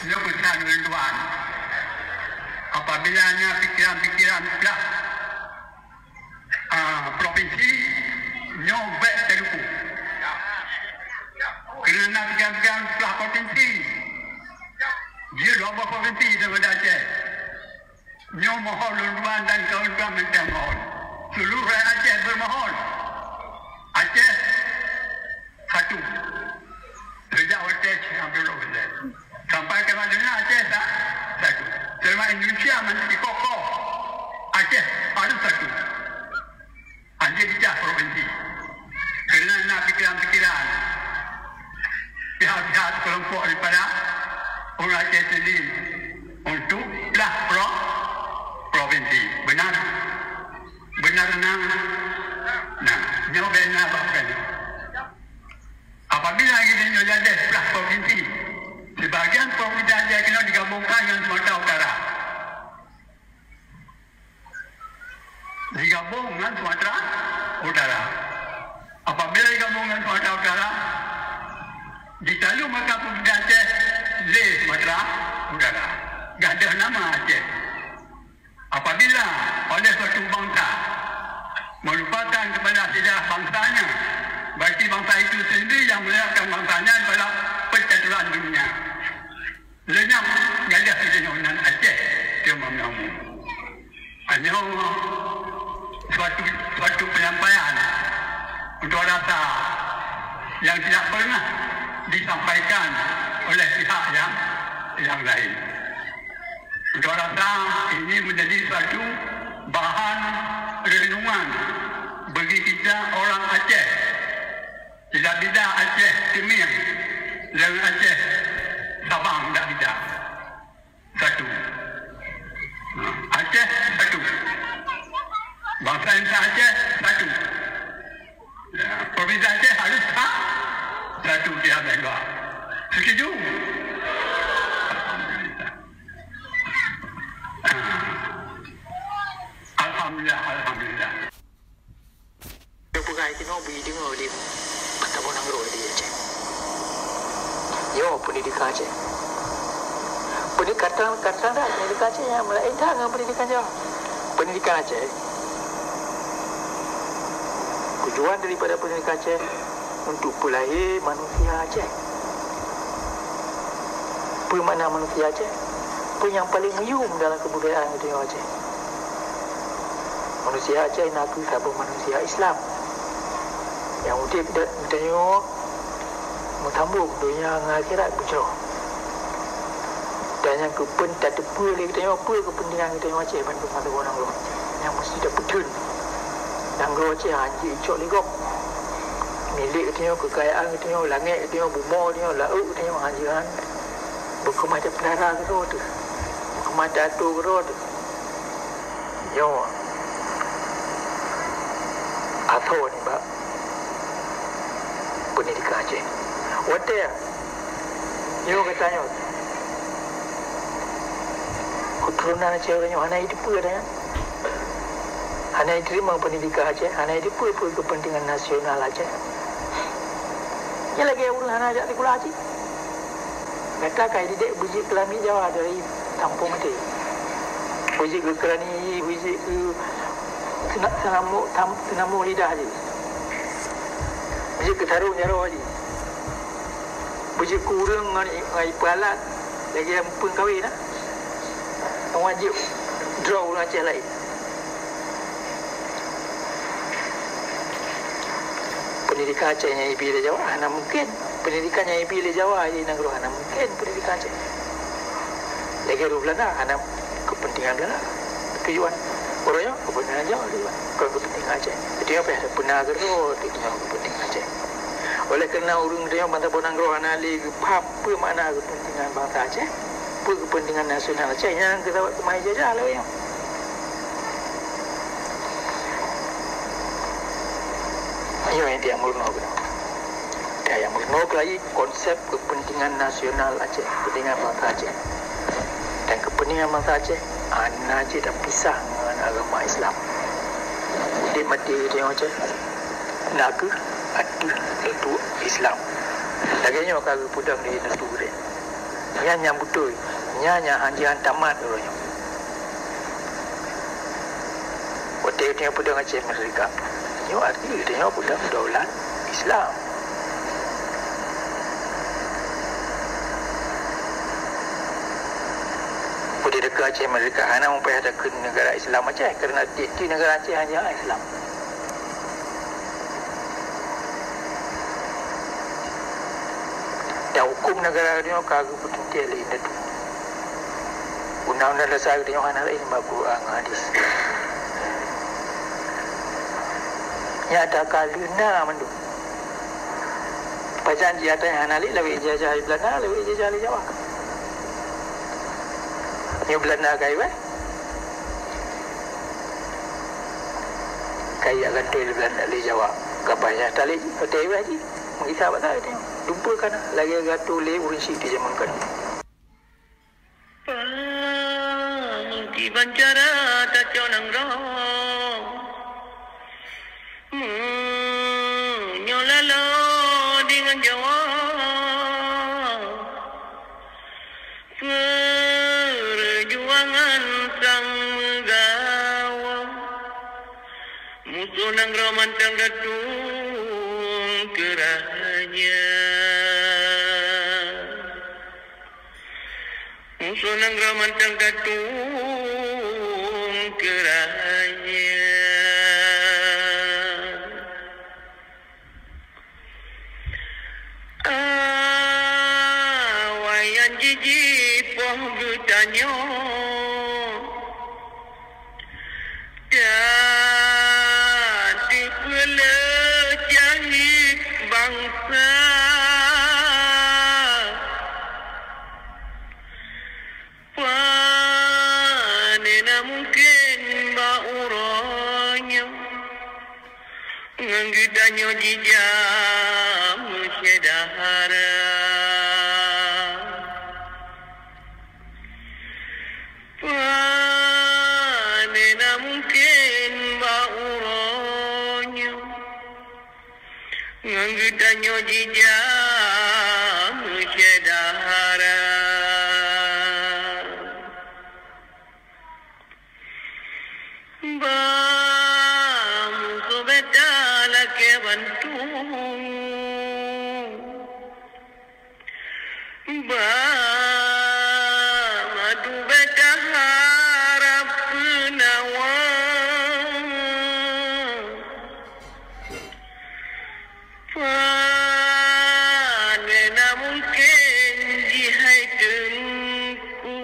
lebusan rinduan. Apabila pikiran-pikiran belah provinsi nyobek teluku. Kerana pikiran-pikiran belah provinsi, dia 2 provinsi daripada Aceh. Nyo mohon rinduan dan kawan-kawan minta mohon. Seluruh rakyat Aceh bermohon. Aceh satu. Sejak Aceh ambil oleh. Sampai ke mana Aceh tak satu. Selama Indonesia menjadi kokoh, Aceh harus satu. Hanya bijak provinsi. Kerana pikiran-pikiran pihak-pihak kelompok daripada orang Aceh sendiri untuk belah provinsi. Benar? Benar nah. Nyo benar bahkan. Apabila kita nyo jadi belah provinsi, sebahagian provinsi Aceh kena digabungkan dengan Sumatera Utara. Digabung dengan Sumatera Utara. Apabila digabung dengan Sumatera Utara, ditalu maka provinsi Aceh le Sumatera Utara. Gak ada nama Aceh. Apabila oleh suatu bangsa melupakan kepada sejarah bangsanya, berarti bangsa itu sendiri yang meletakkan bangsanya pada percaturan dunia. Lenyap gada kejenuhan Aceh kemana-mana. Hanya suatu penyampaian untuk rasa yang tidak pernah disampaikan oleh pihak yang lain. Untuk rasa ini menjadi suatu bahan renungan bagi kita orang Aceh. Tidak beda Aceh Semir dan Aceh Sabang, tidak beda. Satu. Aceh satu. Bangsa Indonesia Aceh satu. Provinsi Aceh harus satu dia berdua. Setuju? Alhamdulillah, alhamdulillah. Bukan itu no beli dengar di Pertabunan Road di Aceh. Yo pendidikan Aceh. Pendidikan dah pendidikan Aceh yang melain dah dengan pendidikan Jawa. Pendidikan Aceh. Tujuan daripada pendidikan Aceh untuk pelahir manusia Aceh. Apa makna manusia Aceh? Apa yang paling meyum dalam kebudayaan itu Aceh? Manusia Aceh nak sahabat manusia Islam yang utip bertanya mentambung dunia dengan akhirat bercerah. Dan yang kepentingan tepu lagi tanya apa kepentingan kita yang Aceh bantu mata orang lu yang mesti dah petun dan lu Aceh anjir icok ligok milik kita kekayaan kita langit kita bumau kita laut kita anjiran berkemata pelara ke tu berkemata atu ke tu yo atau ni bak pendidikan Aceh. Wadah ya? Yo katanya. Keturunan Aceh orangnya mana itu pun ada. Hanya terima pendidikan Aceh, hanya itu pun kepentingan nasional Aceh. Dia lagi urus anak ajak sekolah Aceh. Kata kai didik buji kelami Jawa dari kampung mati. Buji ke kerani, buji ke senamu lidah je. Buji ke taruh nyaruh je. Buji kurang ngai palat lagi yang pun kahwin lah. Wajib draw orang Aceh lain. Pendidikan Aceh yang ibi le Jawa, mana mungkin. Pendidikan yang ibi le Jawa je nak mana mungkin pendidikan Aceh. Lagi Belanda, anak kepentingan Belanda. Tujuan orangnya kepentingan Jawa tujuan. Kalau kepentingan Aceh. Jadi apa ya? Benar gerot itu kepentingan Aceh. Oleh kerana urung dia bangsa Bonang Groh anali apa makna kepentingan bangsa Aceh? Apa kepentingan nasional Aceh yang kita buat kemai jajah lah yang. Ayo yang dia murno benar. Dia yang murno lagi konsep kepentingan nasional Aceh, kepentingan bangsa Aceh. Dan kepentingan bangsa Aceh anak Aceh dah pisah dengan agama Islam. Dia mati dia Aceh. Naga ada itu Islam. Laganya kalau pudang di negeri. Yang betul. Yang hanjian tamat dulunya. Hotel dia pedang Aceh Merdeka. Ini arti dia pedang daulat Islam. Pada dekat Aceh Merdeka, hanya mempunyai ada ke negara Islam Aceh kerana di negara Aceh hanya Islam. Dan hukum negara dia kagum betul lain itu. Undang-undang dasar dia hanya lain Al-Quran hadis. Ya ada kaluna mandu. Pajan dia ada hanya lain lebih ijazah Belanda lebih ijazah Jawa. Yang Belanda kaya kaya gantul Belanda di Jawa kapanya tali hotel haji mengisah apa tahu dia jumpa kan lagi gatul le urisi di zaman kan di bancara tak jonang ro nyolalo dengan Jawa sang gawa musuh nang romantang gatung kerahnya musuh nang romantang gatung kerahnya wayan jiji poh gutanyo jadi pelajari bangsa panena mungkin bauranya nganggidanyo jijam musyadahara nganggidanyo jijam musyadahara bamusuh betala ke bantu madu beta harap penawang panena mungkin jihai tengku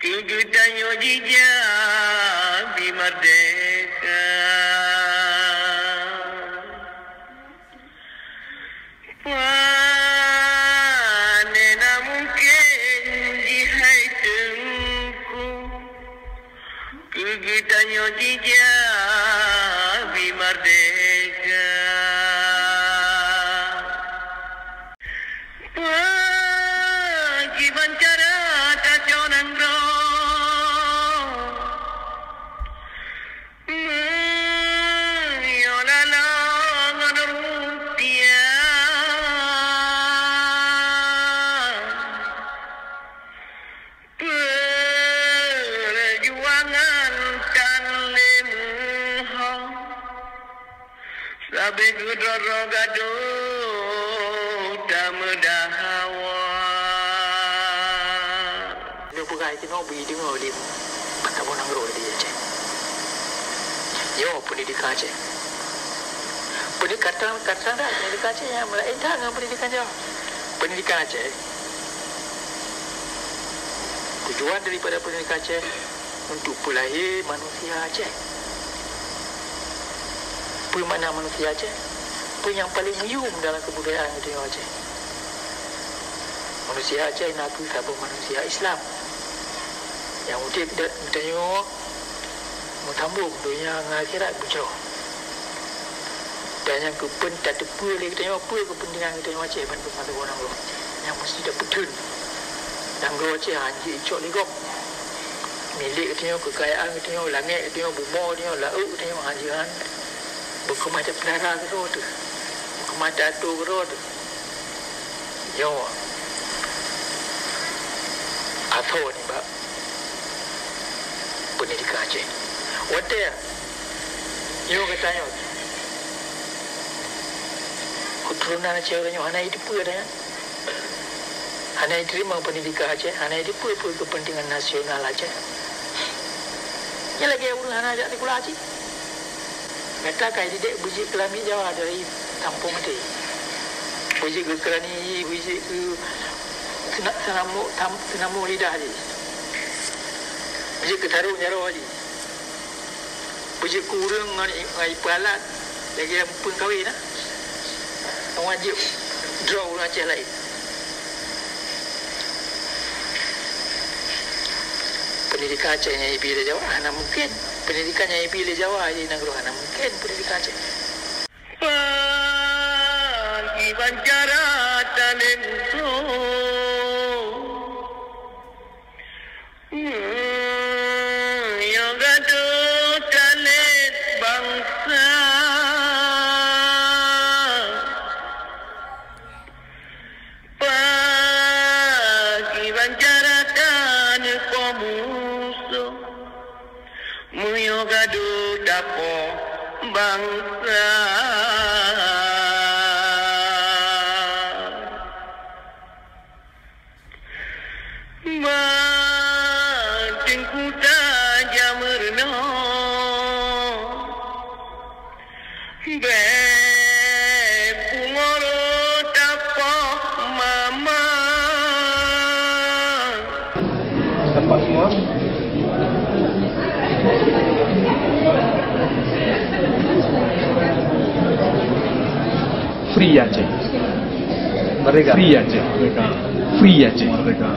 kegedanyo jijam di merdeka panena mungkin jihai tengku kegedanyo jijam di merdeka bancara tak jonang ro yolala ngarutia perjuangan tan lemuha sabe gudoro gado damedahawa bukan itu nak beri dengar dia tak pun nak roh dia je. Yo pendidikan je. Pendidikan dah pendidikan je yang melain tak dengan pendidikan je. Pendidikan Aceh. Tujuan daripada pendidikan Aceh untuk pelahir manusia Aceh. Apa makna manusia Aceh? Apa yang paling yum dalam kebudayaan di Aceh? Manusia Aceh nak sabun manusia Islam. Yang udah tidak bertanya Mutambung dunia akhirat berjauh. Dan yang kepen tak terpa lagi kita tengok apa kepentingan kita tengok Aceh bantu mata orang tu. Yang mesti dah betul. Dan gua Aceh hanji icok ligok. Milik kita tengok kekayaan kita tengok langit kita tengok bumau kita tengok laut kita tengok hanjian. Berkemata pelara ke tu. Berkemata atur ke tu. Yo. tahu ni Mbak pendidikan Aceh. Wadah ya? Yo katanya. Keturunan Aceh orangnya hana itu pun ada ya. Hana diterima pendidikan Aceh, hana itu pun kepentingan nasional Aceh. Ya lagi urus hana ajak sekolah Aceh. Kata kai didik buji kelami Jawa dari kampung mati. Buji ke kerani, buji ke senamu lidah je. Buji ke taruh nyaruh je. Buji kurang ngai palat lagi yang pun kahwin lah. Wajib draw orang Aceh lain. Pendidikan Aceh yang pilih Jawa, mana mungkin. Pendidikan yang pilih Jawa aja negara, mana mungkin pendidikan Aceh. Pagi bancara talento, yang gaduh talent bangsa. Pagi bancara dan pemusuh, muyo gaduh dapo bangsa. Mating kuda jamerno, be pungoro dapo mama. Tempat semua. Free Aceh. Merdeka. Free Aceh. Merdeka. Free Aceh. Merdeka.